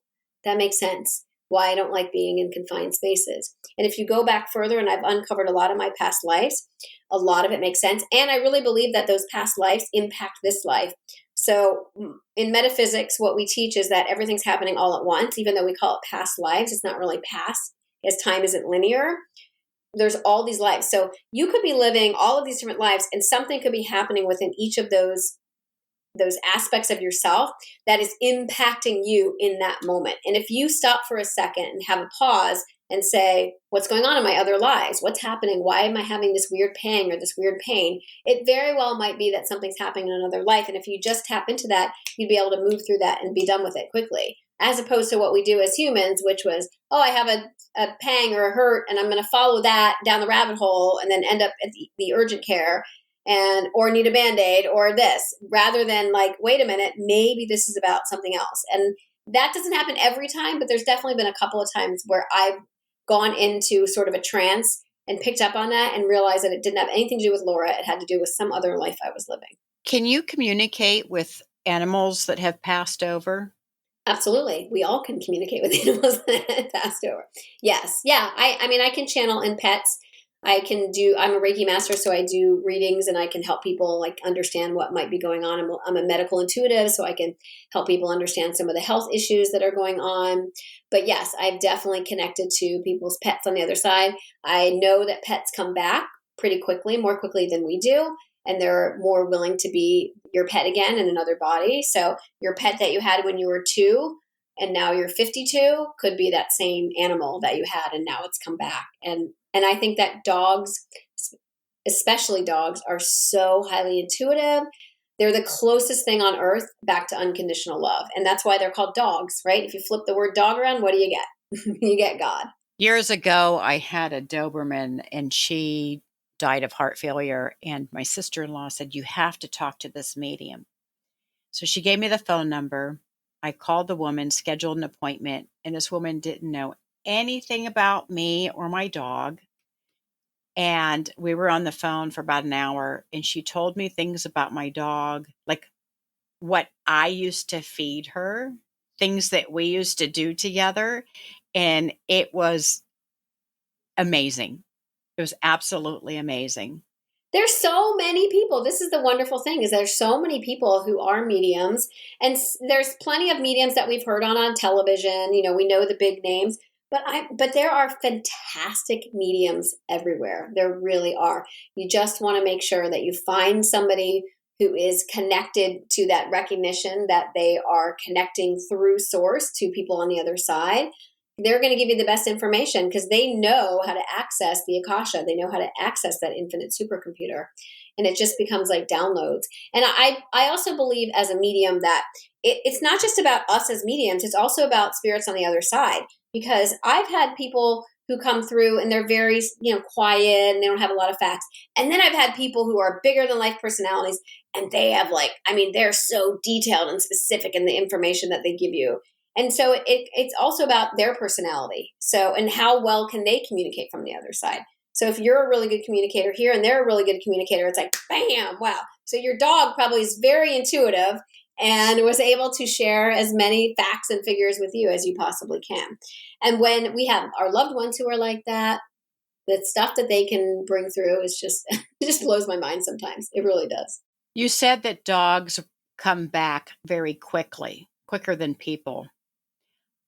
that makes sense. Why I don't like being in confined spaces. And if you go back further, and I've uncovered a lot of my past lives, a lot of it makes sense. And I really believe that those past lives impact this life. So in metaphysics, what we teach is that everything's happening all at once, even though we call it past lives. It's not really past, as time isn't linear. There's all these lives. So you could be living all of these different lives, and something could be happening within each of those aspects of yourself that is impacting you in that moment. And if you stop for a second and have a pause and say, what's going on in my other lives? What's happening? Why am I having this weird pang or this weird pain? It very well might be that something's happening in another life. And if you just tap into that, you'd be able to move through that and be done with it quickly. As opposed to what we do as humans, which was, oh, I have a pang or a hurt, and I'm going to follow that down the rabbit hole and then end up at the urgent care or need a Band-Aid or this, rather than like, wait a minute, maybe this is about something else. And that doesn't happen every time, but there's definitely been a couple of times where I've gone into sort of a trance and picked up on that and realized that it didn't have anything to do with Laura. It had to do with some other life I was living. Can you communicate with animals that have passed over? Absolutely. We all can communicate with animals that have passed over. Yes. Yeah. I mean, I can channel in pets. I'm a Reiki master, so I do readings and I can help people like understand what might be going on. I'm a medical intuitive, so I can help people understand some of the health issues that are going on. But yes, I've definitely connected to people's pets on the other side. I know that pets come back pretty quickly, more quickly than we do. And they're more willing to be your pet again in another body. So your pet that you had when you were 2 and now you're 52 could be that same animal that you had and now it's come back. And I think that dogs, especially dogs, are so highly intuitive. They're the closest thing on earth back to unconditional love. And that's why they're called dogs, right? If you flip the word dog around, what do you get? You get God. Years ago, I had a Doberman and she died of heart failure. And my sister-in-law said, you have to talk to this medium. So she gave me the phone number. I called the woman, scheduled an appointment, and this woman didn't know anything about me or my dog. And we were on the phone for about an hour, and she told me things about my dog, like what I used to feed her, things that we used to do together. And it was amazing. It was absolutely amazing. There's so many people. This is the wonderful thing, is there's so many people who are mediums, and there's plenty of mediums that we've heard on television. You know, we know the big names, but there are fantastic mediums everywhere. There really are. You just want to make sure that you find somebody who is connected to that recognition that they are connecting through source to people on the other side. They're going to give you the best information because they know how to access the Akasha. They know how to access that infinite supercomputer. And it just becomes like downloads. And I also believe as a medium that it's not just about us as mediums. It's also about spirits on the other side. Because I've had people who come through and they're very, quiet and they don't have a lot of facts. And then I've had people who are bigger than life personalities and they have they're so detailed and specific in the information that they give you. And so it's also about their personality. So, and how well can they communicate from the other side? So if you're a really good communicator here and they're a really good communicator, it's like, bam, wow. So your dog probably is very intuitive and was able to share as many facts and figures with you as you possibly can. And when we have our loved ones who are like that, the stuff that they can bring through is just, it just blows my mind sometimes. It really does. You said that dogs come back very quickly, quicker than people.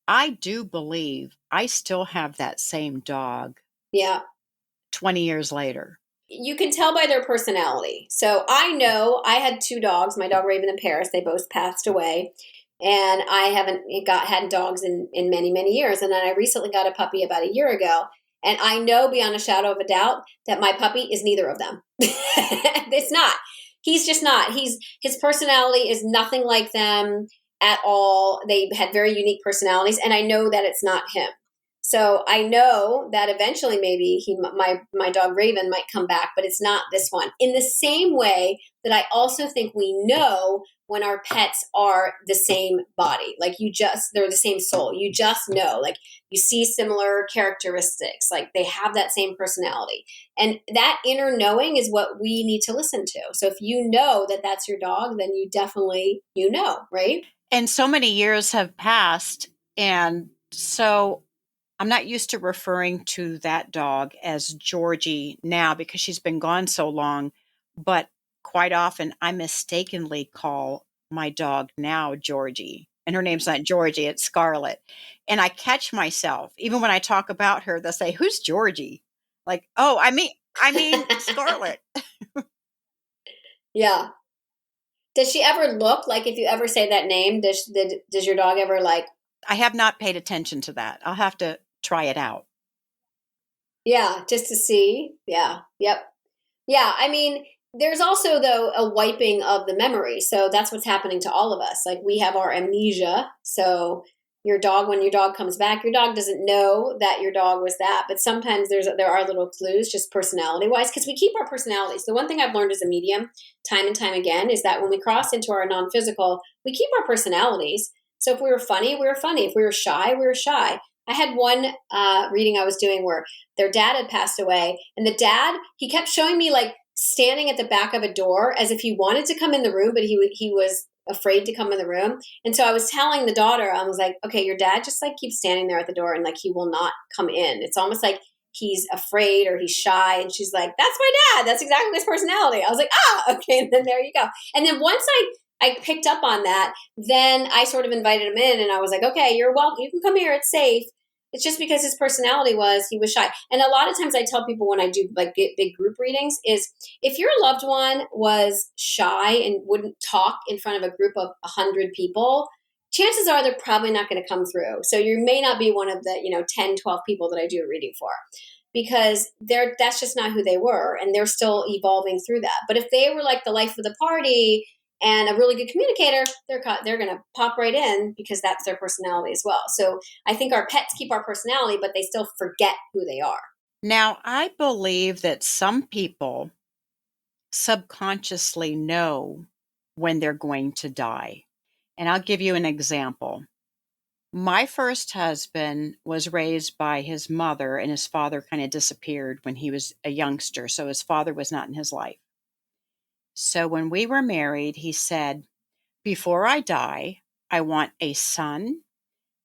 I do believe I still have that same dog. Yeah. 20 years later. You can tell by their personality. So I know I had 2 dogs, my dog Raven and Paris. They both passed away. And I haven't had dogs in many, many years. And then I recently got a puppy about a year ago. And I know beyond a shadow of a doubt that my puppy is neither of them. It's not. He's just not. His personality is nothing like them at all. They had very unique personalities. And I know that it's not him. So I know that eventually maybe my dog Raven might come back, but it's not this one. In the same way that I also think we know when our pets are the same body, they're the same soul. You just know, like you see similar characteristics, like they have that same personality. And that inner knowing is what we need to listen to. So if you know that that's your dog, then you definitely, right? And so many years have passed. And so I'm not used to referring to that dog as Georgie now because she's been gone so long, but quite often I mistakenly call my dog now Georgie. And her name's not Georgie, it's Scarlet. And I catch myself, even when I talk about her, they'll say, "Who's Georgie?" Like, "Oh, I mean Scarlet." Yeah. Does she ever look like, if you ever say that name, does your dog ever like? I have not paid attention to that. I'll have to try it out. Yeah, just to see. Yeah. Yep. Yeah. I mean, there's also, though, a wiping of the memory. So that's what's happening to all of us. Like we have our amnesia. So when your dog comes back, your dog doesn't know that your dog was that. But sometimes there are little clues, just personality wise, because we keep our personalities. The one thing I've learned as a medium time and time again is that when we cross into our non-physical, we keep our personalities. So if we were funny, we were funny. If we were shy, we were shy. I had one reading I was doing where their dad had passed away, and the dad, he kept showing me like standing at the back of a door as if he wanted to come in the room, but he was afraid to come in the room. And so I was telling the daughter, I was like, okay, your dad just like keeps standing there at the door and like he will not come in. It's almost like he's afraid or he's shy. And she's like, that's my dad. That's exactly his personality. I was like, okay. And then there you go. And then once I picked up on that, then I sort of invited him in and I was like, okay, you're welcome. You can come here. It's safe. It's just because his personality he was shy. And a lot of times I tell people when I do like big group readings is if your loved one was shy and wouldn't talk in front of a group of 100 people, chances are they're probably not going to come through. So you may not be one of the, 10, 12 people that I do a reading for because that's just not who they were. And they're still evolving through that. But if they were like the life of the party And a really good communicator, they're going to pop right in because that's their personality as well. So I think our pets keep our personality, but they still forget who they are. Now, I believe that some people subconsciously know when they're going to die. And I'll give you an example. My first husband was raised by his mother, and his father kind of disappeared when he was a youngster. So his father was not in his life. So when we were married, he said, before I die, I want a son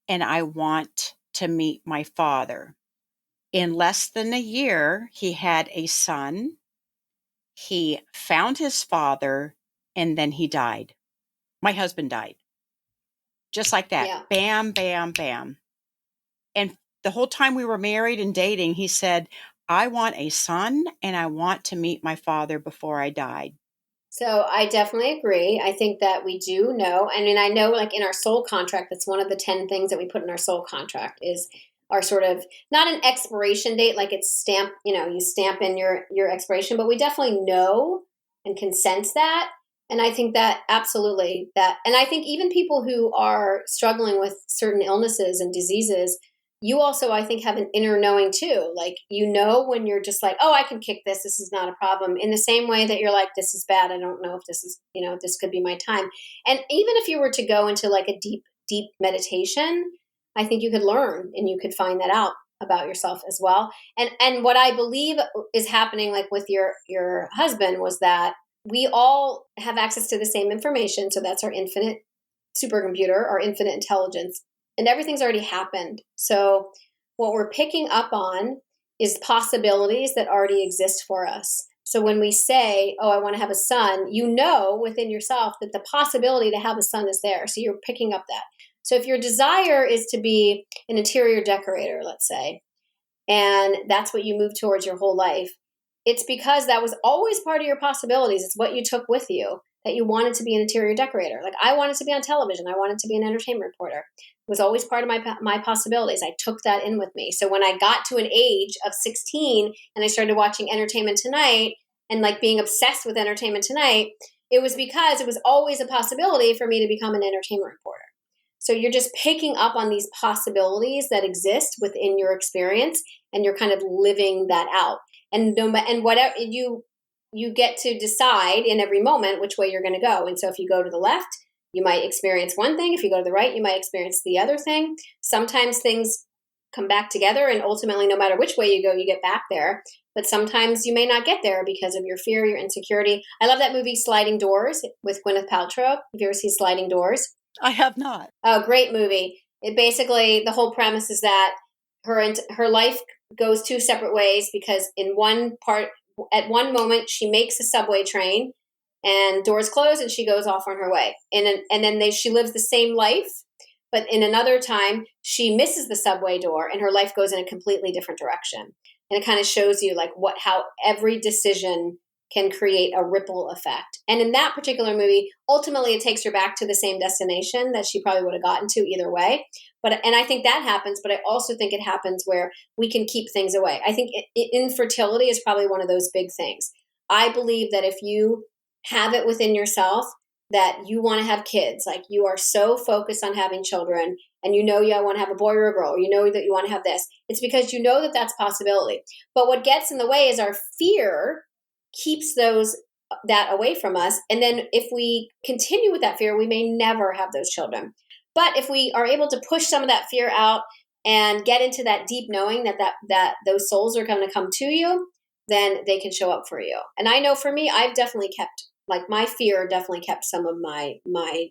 and I want to meet my father. In less than a year, he had a son. He found his father, and then he died. My husband died. Just like that. Yeah. Bam, bam, bam. And the whole time we were married and dating, he said, I want a son and I want to meet my father before I died. So I definitely agree. I think that we do know. I mean, I know like in our soul contract, that's one of the 10 things that we put in our soul contract is our sort of, not an expiration date, like it's stamped, you stamp in your expiration, but we definitely know and can sense that. And I think that absolutely that, and I think even people who are struggling with certain illnesses and diseases, you also, I think, have an inner knowing too. Like, when you're just like, oh, I can kick this. This is not a problem. In the same way that you're like, this is bad. I don't know if this is, this could be my time. And even if you were to go into like a deep, deep meditation, I think you could learn and you could find that out about yourself as well. And what I believe is happening like with your husband was that we all have access to the same information. So that's our infinite supercomputer, our infinite intelligence. And everything's already happened. So what we're picking up on is possibilities that already exist for us. So when we say, oh, I want to have a son, within yourself that the possibility to have a son is there. So you're picking up that. So if your desire is to be an interior decorator, let's say, and that's what you move towards your whole life, it's because that was always part of your possibilities. It's what you took with you, that you wanted to be an interior decorator. Like I wanted to be on television. I wanted to be an entertainment reporter. It was always part of my possibilities. I took that in with me. So when I got to an age of 16 and I started watching Entertainment Tonight and like being obsessed with Entertainment Tonight, it was because it was always a possibility for me to become an entertainment reporter. So you're just picking up on these possibilities that exist within your experience, and you're kind of living that out. And whatever you get to decide in every moment which way you're going to go. And so if you go to the left, you might experience one thing. If you go to the right, you might experience the other thing. Sometimes things come back together, and ultimately, no matter which way you go, you get back there. But sometimes you may not get there because of your fear, your insecurity. I love that movie Sliding Doors with Gwyneth Paltrow. Have you ever seen Sliding Doors? I have not. Oh, great movie. It basically, the whole premise is that her life goes two separate ways because at one moment she makes a subway train and doors close and she goes off on her way. And then she lives the same life, but in another time she misses the subway door and her life goes in a completely different direction. And it kind of shows you like how every decision can create a ripple effect. And in that particular movie, ultimately it takes her back to the same destination that she probably would have gotten to either way. And I think that happens, but I also think it happens where we can keep things away. I think infertility is probably one of those big things. I believe that if you have it within yourself that you want to have kids, like you are so focused on having children and you want to have a boy or a girl, or you know that you want to have this, it's because you know that that's a possibility. But what gets in the way is our fear keeps that away from us. And then if we continue with that fear, we may never have those children. But if we are able to push some of that fear out and get into that deep knowing that those souls are going to come to you, then they can show up for you. And I know for me, I've definitely kept, like my fear definitely kept some of my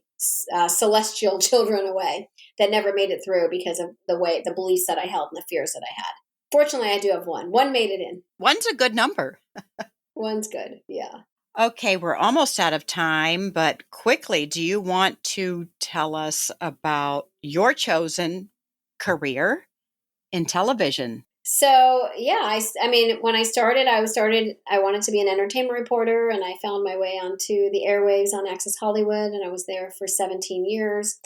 celestial children away that never made it through because of the beliefs that I held and the fears that I had. Fortunately, I do have one. One made it in. One's a good number. One's good. Yeah. Okay, we're almost out of time, but quickly, do you want to tell us about your chosen career in television? So, yeah, I mean, when I wanted to be an entertainment reporter, and I found my way onto the airwaves on Access Hollywood, and I was there for 17 years.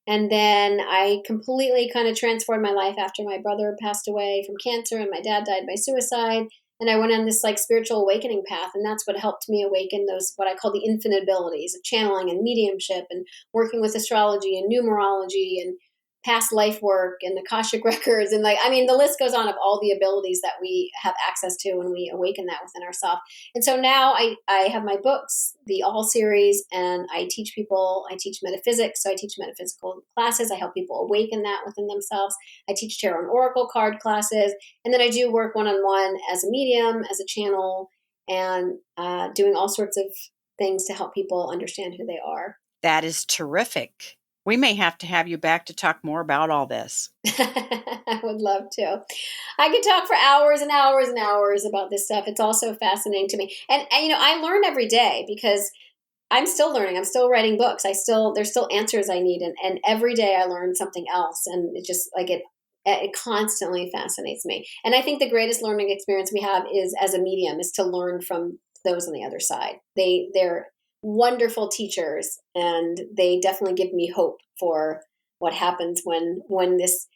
And then I completely kind of transformed my life after my brother passed away from cancer and my dad died by suicide. And I went on this like spiritual awakening path. And that's what helped me awaken those, what I call the infinite abilities of channeling and mediumship and working with astrology and numerology and past life work and Akashic records. And the list goes on of all the abilities that we have access to when we awaken that within ourselves. And so now I have my books, the All series, and I teach metaphysics. So I teach metaphysical classes. I help people awaken that within themselves. I teach tarot and oracle card classes. And then I do work one-on-one as a medium, as a channel, and doing all sorts of things to help people understand who they are. That is terrific. We may have to have you back to talk more about all this. I would love to. I could talk for hours and hours and hours about this stuff. It's all so fascinating to me. And I learn every day because I'm still learning. I'm still writing books. There's still answers I need. And every day I learn something else. And it just it constantly fascinates me. And I think the greatest learning experience we have is as a medium is to learn from those on the other side. They're wonderful teachers, and they definitely give me hope for what happens when this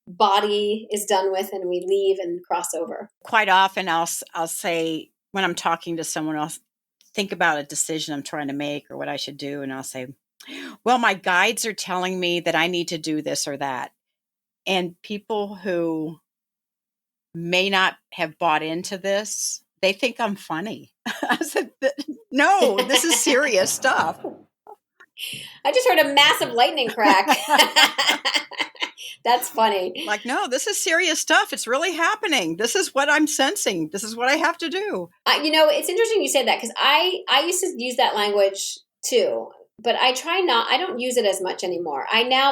body is done with and we leave and cross over. Quite often I'll say, when I'm talking to someone else, think about a decision I'm trying to make or what I should do, and I'll say, well, my guides are telling me that I need to do this or that. And people who may not have bought into this, they think I'm funny. I said, no, this is serious stuff. I just heard a massive lightning crack. That's funny. Like, no, this is serious stuff. It's really happening. This is what I'm sensing. This is what I have to do. It's interesting you say that because I used to use that language too, but I don't use it as much anymore.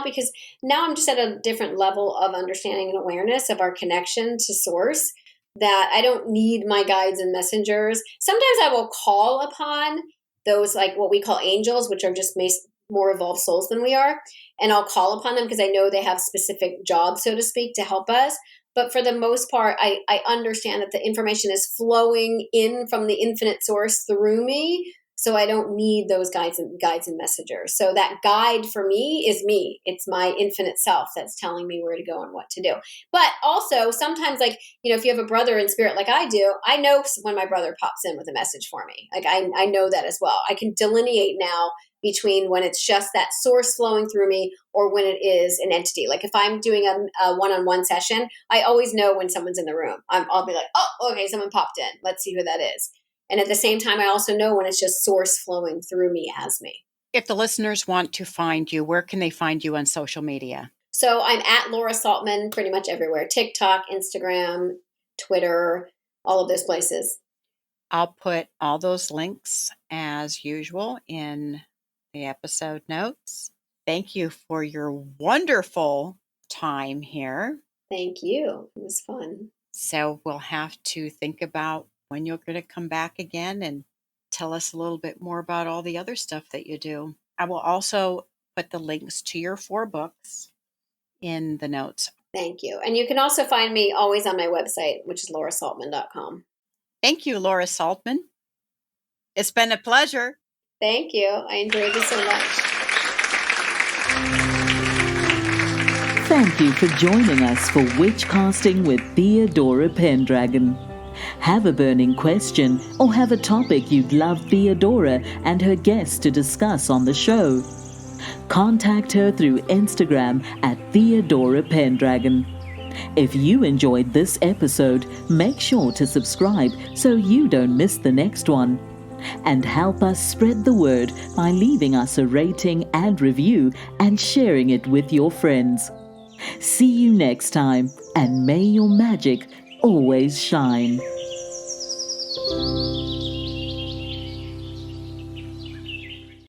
Because now I'm just at a different level of understanding and awareness of our connection to source, that I don't need my guides and messengers. Sometimes I will call upon those, like what we call angels, which are just more evolved souls than we are. And I'll call upon them because I know they have specific jobs, so to speak, to help us. But for the most part, I understand that the information is flowing in from the infinite source through me. So I don't need those guides and messengers. So that guide for me is me. It's my infinite self that's telling me where to go and what to do. But also sometimes, if you have a brother in spirit like I do, I know when my brother pops in with a message for me. I know that as well. I can delineate now between when it's just that source flowing through me or when it is an entity. Like if I'm doing a one-on-one session, I always know when someone's in the room. I'll be like, oh, okay, someone popped in. Let's see who that is. And at the same time, I also know when it's just source flowing through me as me. If the listeners want to find you, where can they find you on social media? So I'm at Laura Saltman pretty much everywhere. TikTok, Instagram, Twitter, all of those places. I'll put all those links as usual in the episode notes. Thank you for your wonderful time here. Thank you. It was fun. So we'll have to think about when you're going to come back again and tell us a little bit more about all the other stuff that you do. I will also put the links to your 4 books in the notes. Thank you. And you can also find me always on my website, which is laurasaltman.com. Thank you, Laura Saltman. It's been a pleasure. Thank you. I enjoyed it so much. Thank you for joining us for Witchcasting with Theodora Pendragon. Have a burning question or have a topic you'd love Theodora and her guests to discuss on the show? Contact her through Instagram at Theodora Pendragon. If you enjoyed this episode, make sure to subscribe so you don't miss the next one. And help us spread the word by leaving us a rating and review and sharing it with your friends. See you next time, and may your magic always shine.